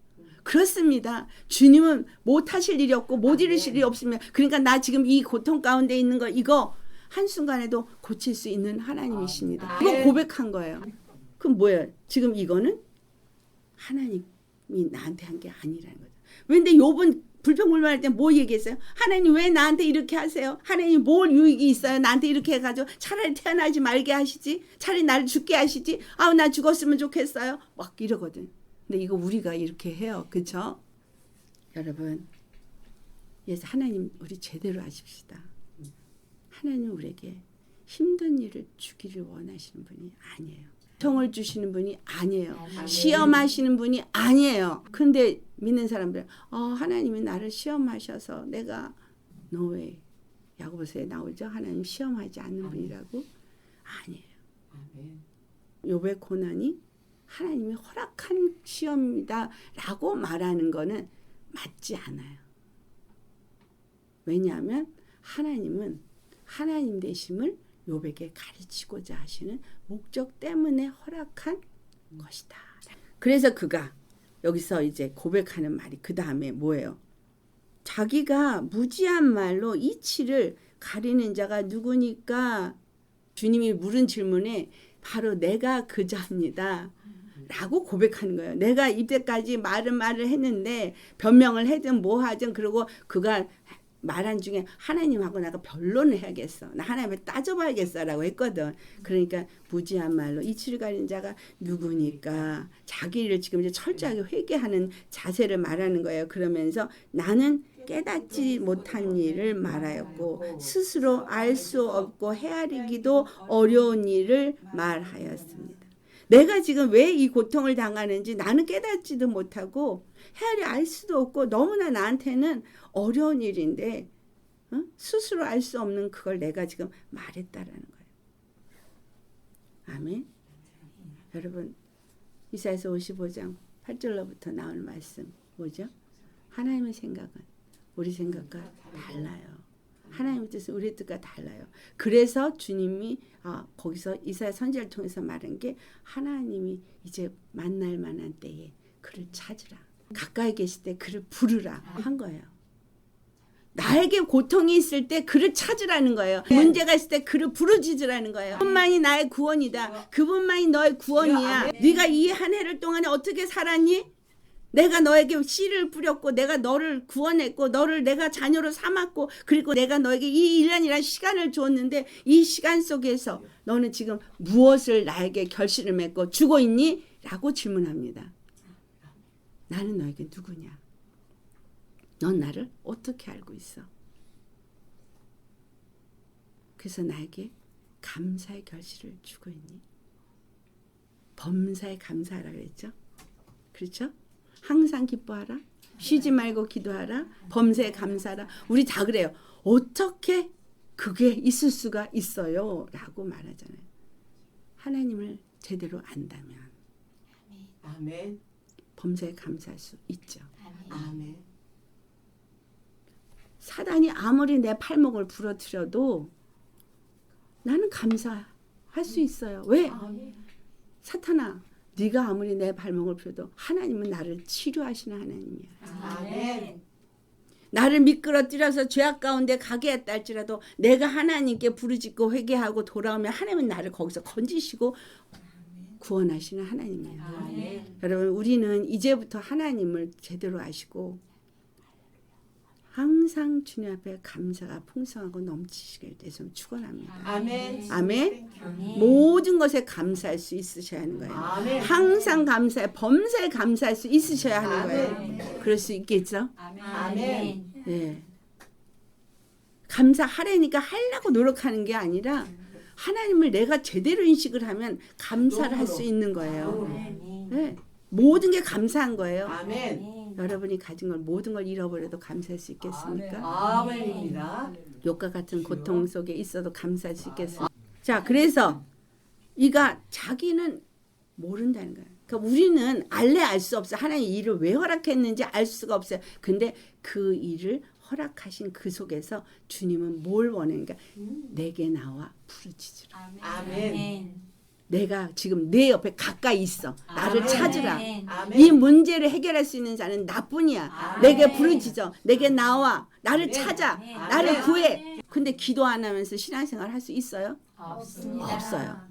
그렇습니다. 주님은 못하실 일이 없고 못 이루실 일이 없으면 그러니까 나 지금 이 고통 가운데 있는 거 이거 한순간에도 고칠 수 있는 하나님이십니다. 그거 고백한 거예요. 그럼 뭐예요? 지금 이거는 하나님이 나한테 한 게 아니라는 거죠. 근데 욥은 불평불만할 때 뭐 얘기했어요? 하나님 왜 나한테 이렇게 하세요? 하나님 뭘 유익이 있어요? 나한테 이렇게 해가지고 차라리 태어나지 말게 하시지. 차라리 나를 죽게 하시지. 나 죽었으면 좋겠어요. 막 이러거든. 근데 이거 우리가 이렇게 해요. 그렇죠? 여러분 그래서 하나님 우리 제대로 아십시다. 하나님 우리에게 힘든 일을 주기를 원하시는 분이 아니에요. 고통을 주시는 분이 아니에요. 시험하시는 분이 아니에요. 근데 믿는 사람들은 하나님이 나를 시험하셔서 내가 no way. 야고보서에 나오죠. 하나님 시험하지 않는 분이라고. 아니에요. 아멘. 욥의 고난이 하나님이 허락한 시험이다 라고 말하는 거는 맞지 않아요. 왜냐하면 하나님은 하나님 되심을 욥에게 가르치고자 하시는 목적 때문에 허락한 것이다. 그래서 그가 여기서 이제 고백하는 말이 그 다음에 뭐예요? 자기가 무지한 말로 이치를 가리는 자가 누구니까? 주님이 물은 질문에 바로 내가 그 자입니다. 라고 고백하는 거예요. 내가 이때까지 말을 했는데 변명을 하든 뭐 하든 그러고 그가 말한 중에 하나님하고 내가 변론을 해야겠어. 나 하나님을 따져봐야겠어라고 했거든. 그러니까 무지한 말로 이치를 가린 자가 누구니까 자기를 지금 이제 철저하게 회개하는 자세를 말하는 거예요. 그러면서 나는 깨닫지 못한 일을 말하였고 스스로 알 수 없고 헤아리기도 어려운 일을 말하였습니다. 내가 지금 왜 이 고통을 당하는지 나는 깨닫지도 못하고 헤아리 알 수도 없고 너무나 나한테는 어려운 일인데 스스로 알 수 없는 그걸 내가 지금 말했다라는 거예요. 아멘. 여러분 이사야서 55장 8절로부터 나오는 말씀 뭐죠? 하나님의 생각은 우리 생각과 달라요. 하나님의 뜻은 우리 뜻과 달라요. 그래서 주님이 거기서 이사야 선지자를 통해서 말한 게 하나님이 이제 만날 만한 때에 그를 찾으라. 가까이 계실 때 그를 부르라 한 거예요. 나에게 고통이 있을 때 그를 찾으라는 거예요. 문제가 있을 때 그를 부르짖으라는 거예요. 그분만이 나의 구원이다. 그분만이 너의 구원이야. 네가 이 한 해를 동안에 어떻게 살았니? 내가 너에게 씨를 뿌렸고 내가 너를 구원했고 너를 내가 자녀로 삼았고 그리고 내가 너에게 이 1년이라는 시간을 줬는데 이 시간 속에서 너는 지금 무엇을 나에게 결실을 맺고 주고 있니? 라고 질문합니다. 나는 너에게 누구냐? 넌 나를 어떻게 알고 있어? 그래서 나에게 감사의 결실을 주고 있니? 범사에 감사하라 그랬죠? 그렇죠? 항상 기뻐하라. 쉬지 말고 기도하라. 범사에 감사하라. 우리 다 그래요. 어떻게 그게 있을 수가 있어요? 라고 말하잖아요. 하나님을 제대로 안다면 아멘. 범사에 감사할 수 있죠. 아멘. 사단이 아무리 내 팔목을 부러뜨려도 나는 감사할 수 있어요. 왜? 사탄아, 네가 아무리 내 발목을 펴도 하나님은 나를 치료하시는 하나님이야. 아멘. 나를 미끄러뜨려서 죄악 가운데 가게 했다 할지라도 내가 하나님께 부르짖고 회개하고 돌아오면 하나님은 나를 거기서 건지시고 구원하시는 하나님이에요. 아멘. 여러분 우리는 이제부터 하나님을 제대로 아시고 항상 주님 앞에 감사가 풍성하고 넘치시길 위해서 축원합니다. 아멘. 아멘. 모든 것에 감사할 수 있으셔야 하는 거예요. 아멘. 항상 감사해, 범사에 감사할 수 있으셔야 하는 거예요. 아멘. 그럴 수 있겠죠? 아멘. 네. 감사하려니까 하려고 노력하는 게 아니라 하나님을 내가 제대로 인식을 하면 감사를 할 수 있는 거예요. 네. 모든 게 감사한 거예요. 아멘. 여러분이 가진 걸 모든 걸 잃어버려도 감사할 수 있겠습니까? 아멘입니다. 욕과 같은 고통 속에 있어도 감사할 수 있겠습니까? 자, 그래서 이가 자기는 모른다는 거예요. 그러니까 우리는 알래 알 수 없어. 하나님 이 일을 왜 허락했는지 알 수가 없어요. 근데 그 일을 허락하신 그 속에서 주님은 뭘 원하니까 내게 나와 부르짖으라. 아멘. 내가 지금 내 옆에 가까이 있어. 나를 아멘. 찾으라. 아멘. 이 문제를 해결할 수 있는 자는 나뿐이야. 아멘. 내게 부르짖어. 내게 나와. 나를 아멘. 찾아. 아멘. 나를 구해. 근데 기도 안 하면서 신앙생활 할 수 있어요? 없습니다. 없어요.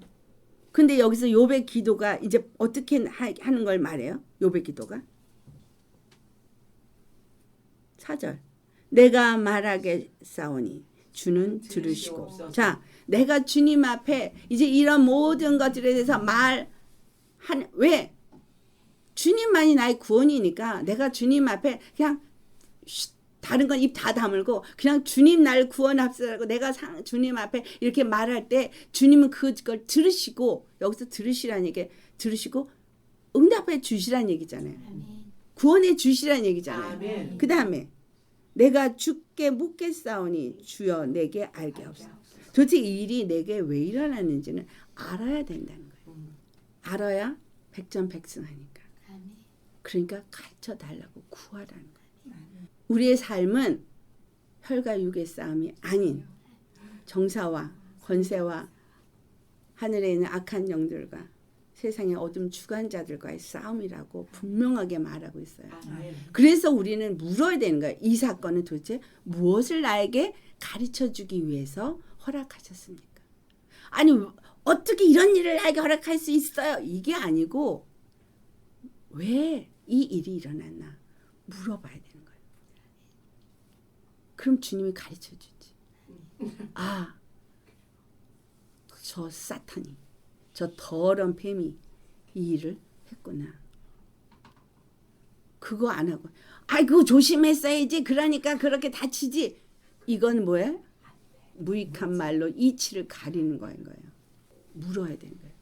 근데 여기서 욥의 기도가 이제 어떻게 하는 걸 말해요? 욥의 기도가 4절. 내가 말하겠사오니 주는 들으시고. 자, 내가 주님 앞에 이제 이런 모든 것들에 대해서 왜? 주님만이 나의 구원이니까 내가 주님 앞에 그냥 다른 건 입 다 다물고 그냥 주님 나를 구원합시다라고 내가 주님 앞에 이렇게 말할 때 주님은 그걸 들으시고, 여기서 들으시라는 얘기, 들으시고 응답해 주시라는 얘기잖아요. 구원해 주시라는 얘기잖아요. 아멘. 그 다음에 내가 주께 묻겠사오니 주여 내게 알게 하옵소서. 도대체 이 일이 내게 왜 일어났는지는 알아야 된다는 거예요. 알아야 백전백승하니까. 그러니까 가르쳐 달라고 구하라는 거예요. 우리의 삶은 혈과 육의 싸움이 아닌 정사와 권세와 하늘에 있는 악한 영들과 세상의 어둠 주관자들과의 싸움이라고 분명하게 말하고 있어요. 아멘. 그래서 우리는 물어야 되는 거예요. 이 사건은 도대체 무엇을 나에게 가르쳐주기 위해서 허락하셨습니까? 아니 어떻게 이런 일을 나에게 허락할 수 있어요? 이게 아니고 왜 이 일이 일어났나 물어봐야 되는 거예요. 그럼 주님이 가르쳐 주지. 아, 저 사탄이, 저 더러운 뱀이 이 일을 했구나. 그거 안 하고, 아이고 조심했어야지. 그러니까 그렇게 다치지. 이건 뭐야? 무익한 말로 이치를 가리는 거예요. 물어야 되는 거예요.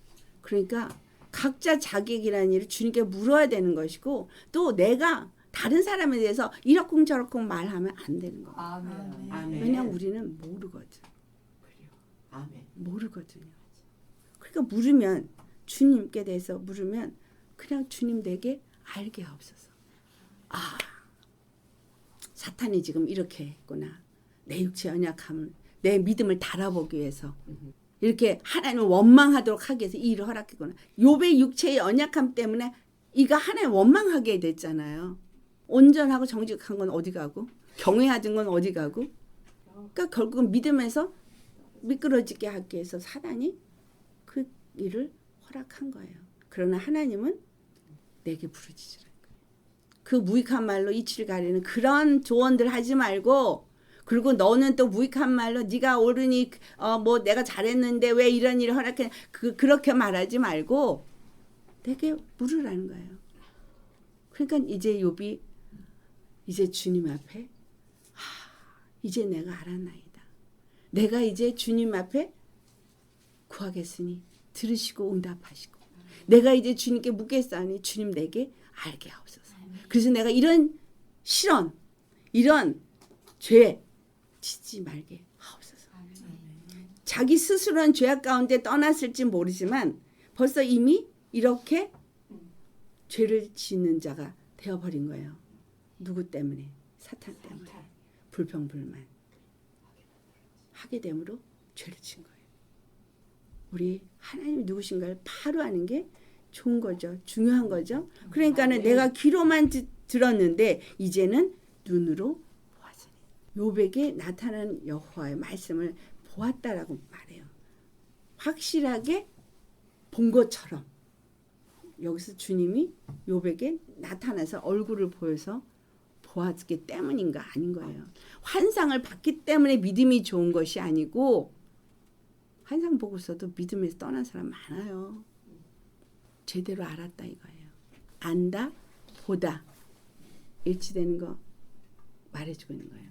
그러니까 각자 자격이라는 일을 주님께 물어야 되는 것이고, 또 내가 다른 사람에 대해서 이러쿵저러쿵 말하면 안 되는 거예요. 아멘. 아멘. 왜냐하면 우리는 모르거든. 아멘. 모르거든요. 그러니까 물으면, 주님께 대해서 물으면 그냥 주님 내게 알게 하옵소서. 아, 사탄이 지금 이렇게 했구나. 내 육체의 연약함을, 내 믿음을 달아보기 위해서 이렇게 하나님을 원망하도록 하기 위해서 이 일을 허락했구나. 욥의 육체의 연약함 때문에 이가 하나님 원망하게 됐잖아요. 온전하고 정직한 건 어디 가고, 경외하던 건 어디 가고. 그러니까 결국은 믿음에서 미끄러지게 하기 위해서 사단이 그 일을 허락한 거예요. 그러나 하나님은 내게 부르짖으라. 그 무익한 말로 이치를 가리는 그런 조언들 하지 말고, 그리고 너는 또 무익한 말로 네가 옳으니 뭐 내가 잘했는데 왜 이런 일을 허락해, 그렇게 말하지 말고 내게 물으라는 거예요. 그러니까 이제 욥이 이제 주님 앞에 이제 내가 알았나이다. 내가 이제 주님 앞에 구하겠으니 들으시고 응답하시고, 내가 이제 주님께 묻겠사니 주님 내게 알게 하옵소서. 그래서 내가 이런 실언, 이런 죄 짓지 말게 하옵소서. 자기 스스로는 죄악 가운데 떠났을지 모르지만 벌써 이미 이렇게 죄를 짓는 자가 되어버린 거예요. 누구 때문에? 사탄 때문에. 불평불만 하게 되므로 죄를 진 거예요. 우리 하나님이 누구신가를 바로 아는 게 좋은 거죠. 중요한 거죠. 그러니까는 내가 귀로만 들었는데 이제는 눈으로 보았으니, 욥에게 나타난 여호와의 말씀을 보았다라고 말해요. 확실하게 본 것처럼 여기서 주님이 욥에게 나타나서 얼굴을 보여서 보았기 때문인가 아닌 거예요. 환상을 봤기 때문에 믿음이 좋은 것이 아니고, 환상 보고서도 믿음에서 떠난 사람 많아요. 제대로 알았다 이거예요. 안다, 보다 일치되는 거 말해주고 있는 거예요.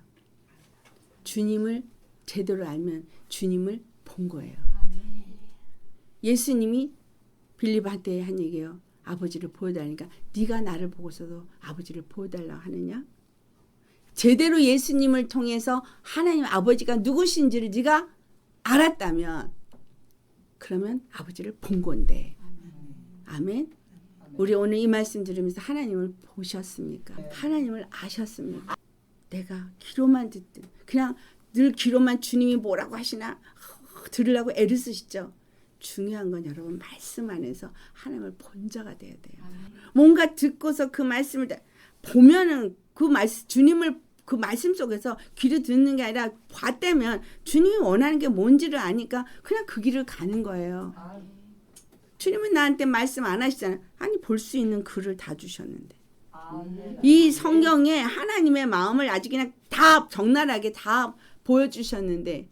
주님을 제대로 알면 주님을 본 거예요. 예수님이 빌립한테 한 얘기예요. 아버지를 보여달라니까 네가 나를 보고서도 아버지를 보여달라고 하느냐? 제대로 예수님을 통해서 하나님 아버지가 누구신지를 네가 알았다면 그러면 아버지를 본 건데. 아멘. 우리 오늘 이 말씀 들으면서 하나님을 보셨습니까? 하나님을 아셨습니까? 내가 귀로만 듣든 그냥 늘 귀로만 주님이 뭐라고 하시나 들으려고 애를 쓰시죠. 중요한 건 여러분 말씀 안에서 하나님을 본 자가 돼야 돼요. 뭔가 듣고서 그 말씀을 보면은 그 말씀 주님을 그 말씀 속에서 귀로 듣는 게 아니라 봤다면 주님이 원하는 게 뭔지를 아니까 그냥 그 길을 가는 거예요. 주님은 나한테 말씀 안 하시잖아요. 아니 볼 수 있는 글을 다 주셨는데 이 성경에 하나님의 마음을 아주 그냥 다 적나라하게 다 보여주셨는데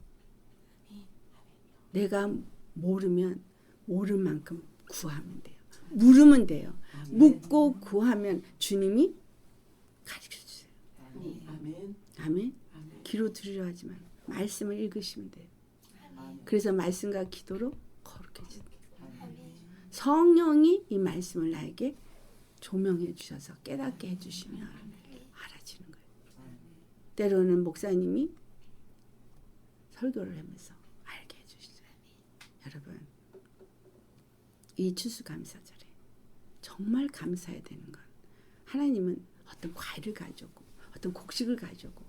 내가 모르면 모른 만큼 구하면 돼요. 물으면 돼요. 묻고 구하면 주님이 가르쳐주세요. 아멘. 아멘. 귀로 들으려 하지만 말씀을 읽으시면 돼요. 그래서 말씀과 기도로 거룩해집니다. 성령이 이 말씀을 나에게 조명해 주셔서 깨닫게 해주시면 알아지는 거예요. 때로는 목사님이 설교를 하면서 알게 해주시죠. 여러분 이 추수감사절에 정말 감사해야 되는 건 하나님은 어떤 과일을 가져오고 어떤 곡식을 가져오고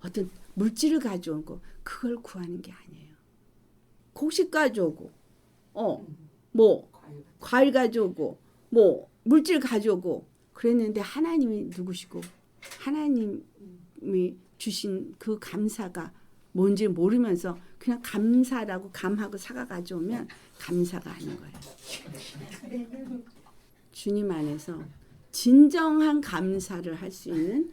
어떤 물질을 가져오고 그걸 구하는 게 아니에요. 곡식 가져오고 뭐 과일 가져오고 뭐 물질 가져오고 그랬는데 하나님이 누구시고 하나님이 주신 그 감사가 뭔지 모르면서 그냥 감사라고 감하고 사과 가져오면 감사가 아닌 거예요. 주님 안에서 진정한 감사를 할 수 있는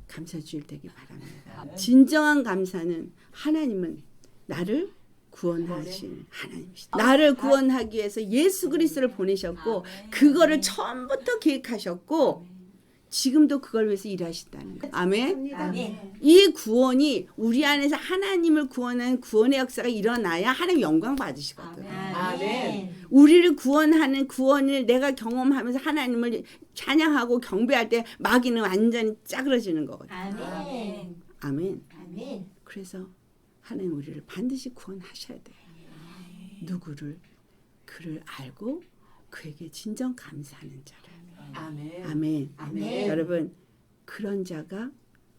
감사주일 되기 바랍니다. 진정한 감사는 하나님은 나를 구원하신 하나님이시다. 나를 구원하기 위해서 예수 그리스도를 보내셨고 그거를 처음부터 계획하셨고 지금도 그걸 위해서 일하신다는 거예요. 아멘. 아멘. 이 구원이 우리 안에서 하나님을 구원하는 구원의 역사가 일어나야 하나님 영광 받으시거든. 아멘. 우리를 구원하는 구원을 내가 경험하면서 하나님을 찬양하고 경배할 때 마귀는 완전히 짜그러지는 거거든. 아멘. 아멘. 아멘. 그래서 하나님 우리를 반드시 구원하셔야 돼. 누구를? 그를 알고 그에게 진정 감사하는 자를. 아멘. 아멘. 아멘. 여러분 그런 자가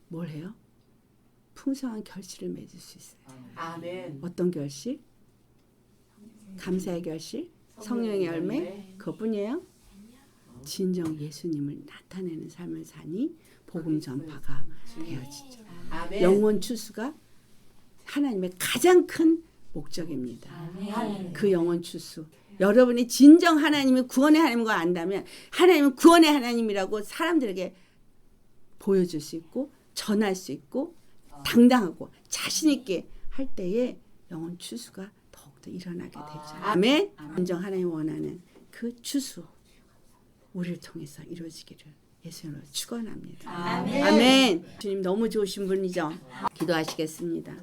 뭘 해요? 풍성한 결실을 맺을 수 있어요. 아멘. 어떤 결실? 감사의 결실? 성령의 열매? 그것뿐이에요? 진정 예수님을 나타내는 삶을 사니 복음 전파가 되어지죠. 아멘. 영원 추수가 하나님의 가장 큰 목적입니다. 아멘. 그 영원 추수. 여러분이 진정 하나님이 구원의 하나님인 걸 안다면 하나님은 구원의 하나님이라고 사람들에게 보여줄 수 있고 전할 수 있고 당당하고 자신 있게 할 때에 영원 추수가 더욱더 일어나게 되죠. 아멘. 진정 하나님 원하는 그 추수 우리를 통해서 이루어지기를 예수님으로 축원합니다. 아멘. 아멘. 주님 너무 좋으신 분이죠. 기도하시겠습니다.